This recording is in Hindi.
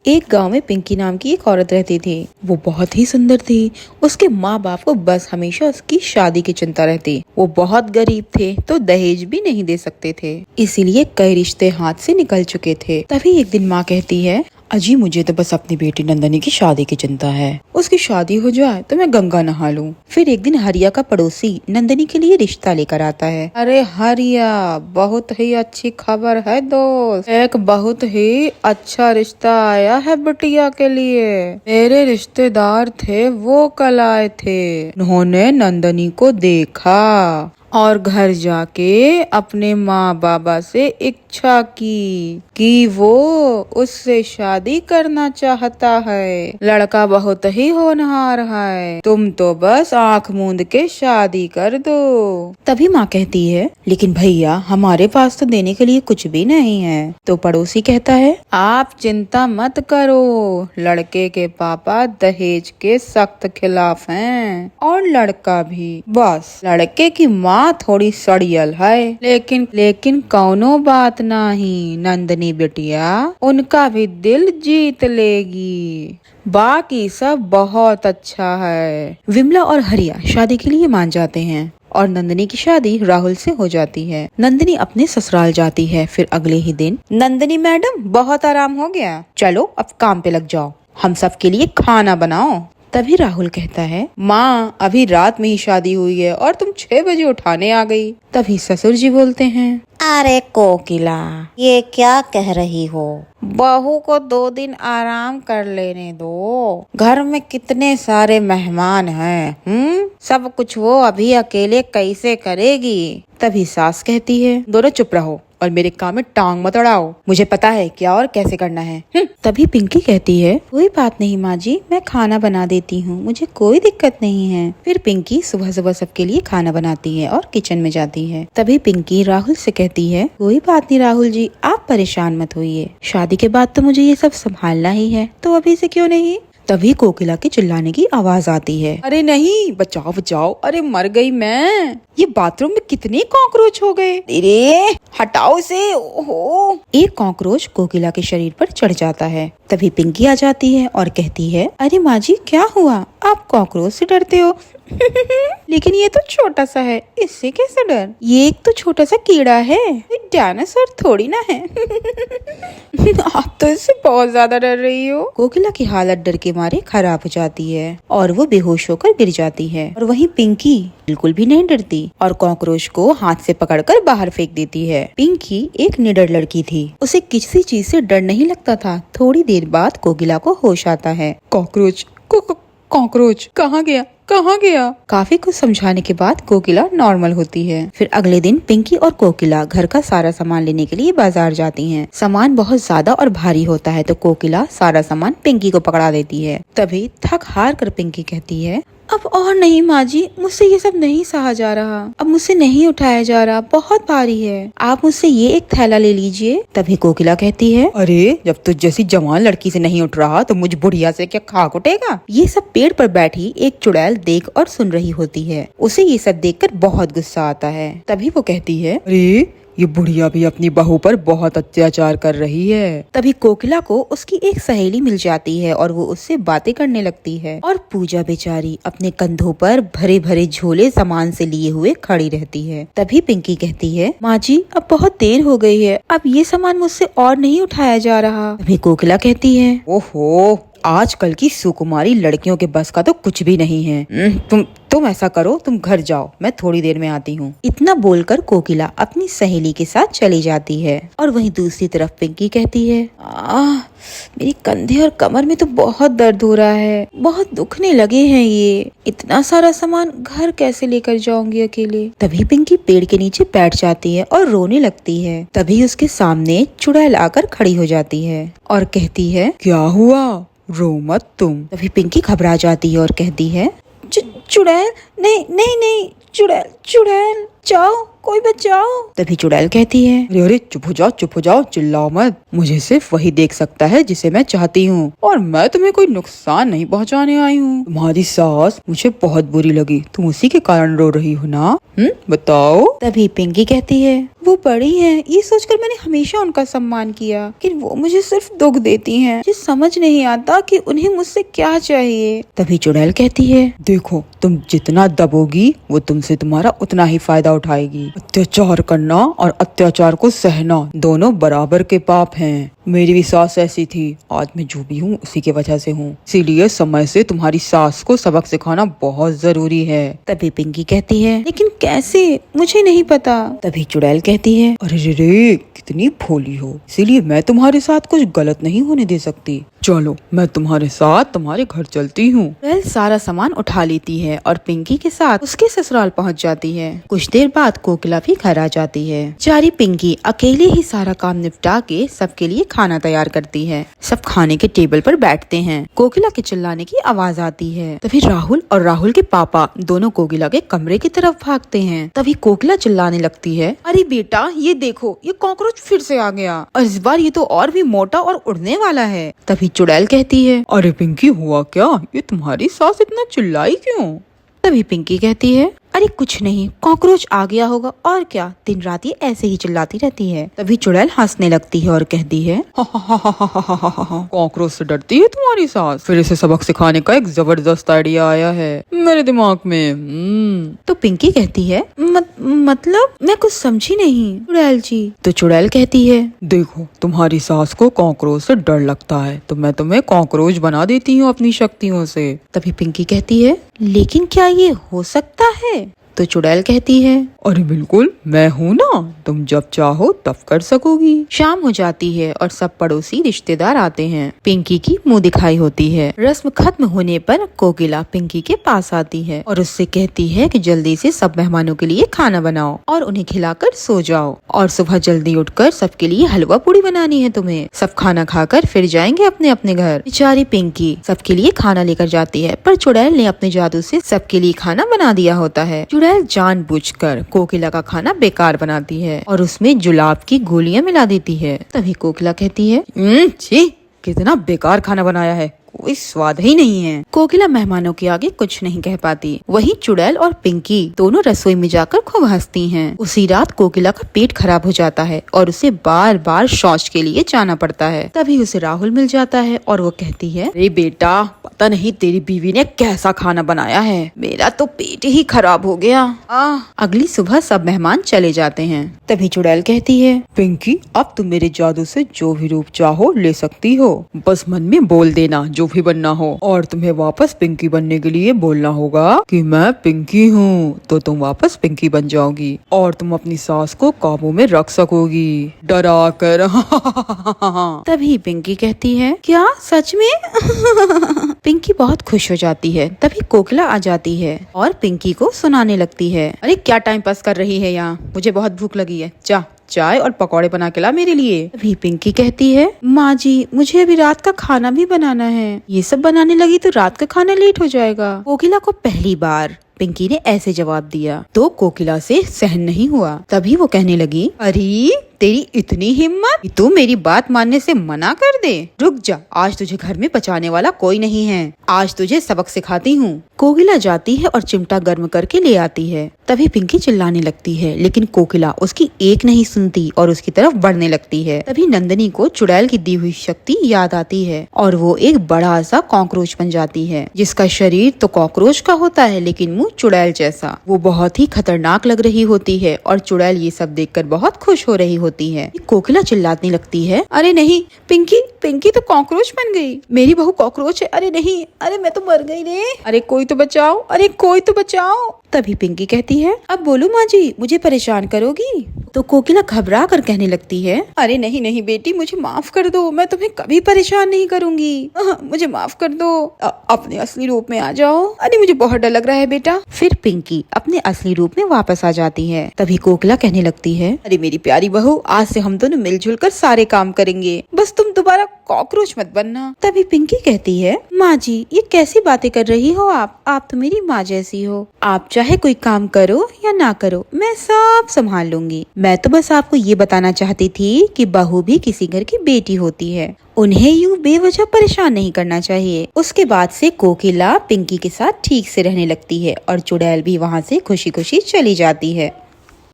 एक गांव में पिंकी नाम की एक औरत रहती थी। वो बहुत ही सुंदर थी। उसके माँ बाप को बस हमेशा उसकी शादी की चिंता रहती। वो बहुत गरीब थे तो दहेज भी नहीं दे सकते थे, इसीलिए कई रिश्ते हाथ से निकल चुके थे। तभी एक दिन माँ कहती है, अजी मुझे तो बस अपनी बेटी नंदनी की शादी की चिंता है। उसकी शादी हो जाए तो मैं गंगा नहा लूं। फिर एक दिन हरिया का पड़ोसी नंदनी के लिए रिश्ता लेकर आता है। अरे हरिया, बहुत ही अच्छी खबर है दोस्त, एक बहुत ही अच्छा रिश्ता आया है बिटिया के लिए। मेरे रिश्तेदार थे वो कल आए थे। उन्होंने नंदनी को देखा और घर जाके अपने माँ बाबा से इच्छा की कि वो उससे शादी करना चाहता है। लड़का बहुत ही होनहार है, तुम तो बस आंख मूंद के शादी कर दो। तभी माँ कहती है, लेकिन भैया हमारे पास तो देने के लिए कुछ भी नहीं है। तो पड़ोसी कहता है, आप चिंता मत करो, लड़के के पापा दहेज के सख्त खिलाफ हैं और लड़का भी। बस लड़के की माँ थोड़ी सड़ियल है, लेकिन कौनो बात नहीं, नंदनी बिटिया उनका भी दिल जीत लेगी। बाकी सब बहुत अच्छा है। विमला और हरिया शादी के लिए मान जाते हैं और नंदनी की शादी राहुल से हो जाती है। नंदनी अपने ससुराल जाती है। फिर अगले ही दिन, नंदनी मैडम बहुत आराम हो गया, चलो अब काम पे लग जाओ, हम सब के लिए खाना बनाओ। तभी राहुल कहता है, माँ अभी रात में ही शादी हुई है और तुम 6 बजे उठाने आ गई। तभी ससुर जी बोलते हैं, अरे कोकिला, ये क्या कह रही हो? बहू को 2 दिन आराम कर लेने दो। घर में कितने सारे मेहमान हैं, सब कुछ वो अभी अकेले कैसे करेगी? तभी सास कहती है, दोनों चुप रहो और मेरे काम में टांग मत अड़ाओ, मुझे पता है क्या और कैसे करना है। तभी पिंकी कहती है, कोई बात नहीं माँ जी, मैं खाना बना देती हूँ, मुझे कोई दिक्कत नहीं है। फिर पिंकी सुबह सुबह सबके लिए खाना बनाती है और किचन में जाती है। तभी पिंकी राहुल से कहती है, कोई बात नहीं राहुल जी, आप परेशान मत होइए, शादी के बाद तो मुझे ये सब संभालना ही है, तो अभी से क्यों नहीं। तभी कोकिला के चिल्लाने की आवाज आती है, अरे नहीं, बचाओ बचाओ, अरे मर गई मैं, ये बाथरूम में कितने कॉकरोच हो गए, अरे हटाओ इसे, ओहो। एक कॉकरोच कोकिला के शरीर पर चढ़ जाता है। तभी पिंकी आ जाती है और कहती है, अरे माँ जी क्या हुआ, आप कॉकरोच से डरते हो? लेकिन ये तो छोटा सा है, इससे कैसे डर, ये एक तो छोटा सा कीड़ा है, डायनासोर थोड़ी ना है। आप तो इससे बहुत ज्यादा डर रही हो। कोकिला की हालत डर के मारे खराब हो जाती है और वो बेहोश होकर गिर जाती है। और वहीं पिंकी बिल्कुल भी नहीं डरती और कॉकरोच को हाथ से पकड़कर बाहर फेंक देती है। पिंकी एक निडर लड़की थी, उसे किसी चीज से डर नहीं लगता था। थोड़ी देर बाद कोकिला को होश आता है। कॉकरोच कहाँ गया? काफी कुछ समझाने के बाद कोकिला नॉर्मल होती है। फिर अगले दिन पिंकी और कोकिला घर का सारा सामान लेने के लिए बाजार जाती हैं। सामान बहुत ज्यादा और भारी होता है तो कोकिला सारा सामान पिंकी को पकड़ा देती है। तभी थक हार कर पिंकी कहती है, अब और नहीं माँ जी, मुझसे ये सब नहीं सहा जा रहा, अब मुझसे नहीं उठाया जा रहा, बहुत भारी है, आप मुझसे ये एक थैला ले लीजिए। तभी कोकिला कहती है, अरे जब तुझ जैसी जवान लड़की से नहीं उठ रहा तो मुझ बुढ़िया से क्या खाक उठेगा। ये सब पेड़ पर बैठी एक चुड़ैल देख और सुन रही होती है। उसे ये सब देखकर बहुत गुस्सा आता है। तभी वो कहती है, अरे ये बुढ़िया भी अपनी बहू पर बहुत अत्याचार कर रही है। तभी कोकिला को उसकी एक सहेली मिल जाती है और वो उससे बातें करने लगती है। और पूजा बेचारी अपने कंधों पर भरे भरे झोले सामान से लिए हुए खड़ी रहती है। तभी पिंकी कहती है, माँ जी अब बहुत देर हो गई है, अब ये सामान मुझसे और नहीं उठाया जा रहा। तभी कोकिला कहती है, ओहो, आजकल की सुकुमारी लड़कियों के बस का तो कुछ भी नहीं है। तुम ऐसा करो, तुम घर जाओ, मैं थोड़ी देर में आती हूँ। इतना बोलकर कोकिला अपनी सहेली के साथ चली जाती है। और वहीं दूसरी तरफ पिंकी कहती है, मेरी कंधे और कमर में तो बहुत दर्द हो रहा है, बहुत दुखने लगे हैं ये, इतना सारा सामान घर कैसे लेकर जाऊंगी अकेले। तभी पिंकी पेड़ के नीचे बैठ जाती है और रोने लगती है। तभी उसके सामने चुड़ैल आकर खड़ी हो जाती है और कहती है, क्या हुआ, रो मत तुम। तभी पिंकी घबरा जाती है और कहती है, चुड़ैल नहीं, चुड़ैल, जाओ, कोई बचाओ। तभी चुड़ैल कहती है, अरे अरे चुप हो जाओ, चिल्लाओ मत। मुझे सिर्फ वही देख सकता है जिसे मैं चाहती हूँ, और मैं तुम्हें कोई नुकसान नहीं पहुँचाने आई हूँ। तुम्हारी सास मुझे बहुत बुरी लगी, तुम उसी के कारण रो रही हो ना? बताओ। तभी पिंकी कहती है, वो बड़ी हैं, ये सोचकर मैंने हमेशा उनका सम्मान किया, लेकिन वो मुझे सिर्फ दुख देती हैं। मुझे समझ नहीं आता कि उन्हें मुझसे क्या चाहिए। तभी चुड़ैल कहती है, देखो तुम जितना दबोगी वो तुमसे तुम्हारा उतना ही फायदा उठाएगी। अत्याचार करना और अत्याचार को सहना दोनों बराबर के पाप हैं। मेरी भी सास ऐसी थी, आज मैं जो भी हूँ उसी की वजह से हूँ, इसीलिए समय से तुम्हारी सास को सबक सिखाना बहुत जरूरी है। तभी पिंकी कहती है, लेकिन कैसे, मुझे नहीं पता। तभी चुड़ैल कहती है, अरे रे रे कितनी भोली हो, इसीलिए मैं तुम्हारे साथ कुछ गलत नहीं होने दे सकती। चलो मैं तुम्हारे साथ तुम्हारे घर चलती हूँ। चुड़ैल सारा सामान उठा लेती है और पिंकी के साथ उसके ससुराल पहुँच जाती है। कुछ देर बाद कोकिला भी घर आ जाती है। बेचारी पिंकी अकेले ही सारा काम निपटा के सबके लिए खाना तैयार करती है। सब खाने के टेबल पर बैठते हैं। कोकिला के चिल्लाने की आवाज आती है। तभी राहुल और राहुल के पापा दोनों कोकिला के कमरे की तरफ भागते हैं। तभी कोकिला चिल्लाने लगती है, अरे बेटा ये देखो, ये कॉकरोच फिर से आ गया, और इस बार ये तो और भी मोटा और उड़ने वाला है। तभी चुड़ैल कहती है, अरे पिंकी हुआ क्या, ये तुम्हारी सास इतना चिल्लाई क्यों? तभी पिंकी कहती है, अरे कुछ नहीं, कॉकरोच आ गया होगा, और क्या, दिन रात ये ऐसे ही चिल्लाती रहती है। तभी चुड़ैल हंसने लगती है और कहती है, कॉकरोच से डरती है तुम्हारी सास? फिर इसे सबक सिखाने का एक जबरदस्त आइडिया आया है मेरे दिमाग में। तो पिंकी कहती है, मतलब मैं कुछ समझी नहीं चुड़ैल जी। तो चुड़ैल कहती है, देखो तुम्हारी सास को कॉकरोच से डर लगता है, तो मैं तुम्हें कॉकरोच बना देती हूँ अपनी शक्तियों से। तभी पिंकी कहती है, लेकिन क्या ये हो सकता है? तो चुड़ैल कहती है, अरे बिल्कुल, मैं हूँ ना, तुम जब चाहो तब कर सकोगी। शाम हो जाती है और सब पड़ोसी रिश्तेदार आते हैं। पिंकी की मुंह दिखाई होती है। रस्म खत्म होने पर कोकिला पिंकी के पास आती है और उससे कहती है कि जल्दी से सब मेहमानों के लिए खाना बनाओ और उन्हें खिलाकर सो जाओ, और सुबह जल्दी उठकर सबके लिए हलवा पूड़ी बनानी है तुम्हें। सब खाना खाकर फिर जाएंगे अपने अपने घर। बेचारी पिंकी सबके लिए खाना लेकर जाती है, पर चुड़ैल ने अपने जादू से सबके लिए खाना बना दिया होता है। चुड़ैल जानबूझकर कोकिला का खाना बेकार बनाती है और उसमें जुलाब की गोलियां मिला देती है। तभी कोकिला कहती है, छी, कितना बेकार खाना बनाया है, कोई स्वाद ही नहीं है। कोकिला मेहमानों के आगे कुछ नहीं कह पाती। वहीं चुड़ैल और पिंकी दोनों रसोई में जाकर खूब हंसती हैं। उसी रात कोकिला का पेट खराब हो जाता है और उसे बार बार शौच के लिए जाना पड़ता है। तभी उसे राहुल मिल जाता है और वो कहती है, अरे बेटा, पता नहीं तेरी बीवी ने कैसा खाना बनाया है, मेरा तो पेट ही खराब हो गया। अगली सुबह सब मेहमान चले जाते हैं। तभी चुड़ैल कहती है, पिंकी अब तुम मेरे जादू से जो भी रूप चाहो ले सकती हो, बस मन में बोल देना जो भी बनना हो, और तुम्हें वापस पिंकी बनने के लिए बोलना होगा कि मैं पिंकी हूँ, तो तुम वापस पिंकी बन जाओगी और तुम अपनी सास को काबू में रख सकोगी डरा कर। तभी पिंकी कहती है, क्या सच में? पिंकी बहुत खुश हो जाती है। तभी कोकिला आ जाती है और पिंकी को सुनाने लगती है, अरे क्या टाइम पास कर रही है यहाँ, मुझे बहुत भूख लगी है, जा चाय और पकौड़े बना के ला मेरे लिए। अभी पिंकी कहती है, माँ जी मुझे अभी रात का खाना भी बनाना है, ये सब बनाने लगी तो रात का खाना लेट हो जाएगा। कोकिला को पहली बार पिंकी ने ऐसे जवाब दिया तो कोकिला से सहन नहीं हुआ। तभी वो कहने लगी, अरे तेरी इतनी हिम्मत कि तू मेरी बात मानने से मना कर दे, रुक जा, आज तुझे घर में बचाने वाला कोई नहीं है, आज तुझे सबक सिखाती हूँ। कोकिला जाती है और चिमटा गर्म करके ले आती है। तभी पिंकी चिल्लाने लगती है, लेकिन कोकिला उसकी एक नहीं सुनती और उसकी तरफ बढ़ने लगती है। तभी नंदिनी को चुड़ैल की दी हुई शक्ति याद आती है और वो एक बड़ा सा कॉकरोच बन जाती है, जिसका शरीर तो कॉकरोच का होता है लेकिन मुंह चुड़ैल जैसा। वो बहुत ही खतरनाक लग रही होती है और चुड़ैल ये सब देखकर बहुत खुश हो रही होती है। कोकिला चिल्लाने लगती है, अरे नहीं, पिंकी पिंकी तो कॉकरोच बन गई, मेरी बहू कॉकरोच है, अरे नहीं, अरे मैं तो मर गई रे, अरे कोई तो बचाओ, अरे कोई तो बचाओ। तभी पिंकी कहती है, अब बोलो माँ जी, मुझे परेशान करोगी? तो कोकिला घबरा कर कहने लगती है, अरे नहीं नहीं बेटी, मुझे माफ कर दो, मैं तुम्हें कभी परेशान नहीं करूंगी, मुझे माफ कर दो, अपने असली रूप में आ जाओ, अरे मुझे बहुत डर लग रहा है बेटा। फिर पिंकी अपने असली रूप में वापस आ जाती है। तभी कोकिला कहने लगती है, अरे मेरी प्यारी बहू, आज से हम दोनों मिलजुल कर सारे काम करेंगे, बस तुम दोबारा कॉकरोच मत बनना। तभी पिंकी कहती है, माँ जी ये कैसी बातें कर रही हो आप तो मेरी माँ जैसी हो। आप चाहे कोई काम करो या ना करो, मैं सब संभाल लूंगी। मैं तो बस आपको ये बताना चाहती थी कि बहू भी किसी घर की बेटी होती है, उन्हें यूं बेवजह परेशान नहीं करना चाहिए। उसके बाद से कोकिला पिंकी के साथ ठीक से रहने लगती है और चुड़ैल भी वहाँ से खुशी खुशी चली जाती है।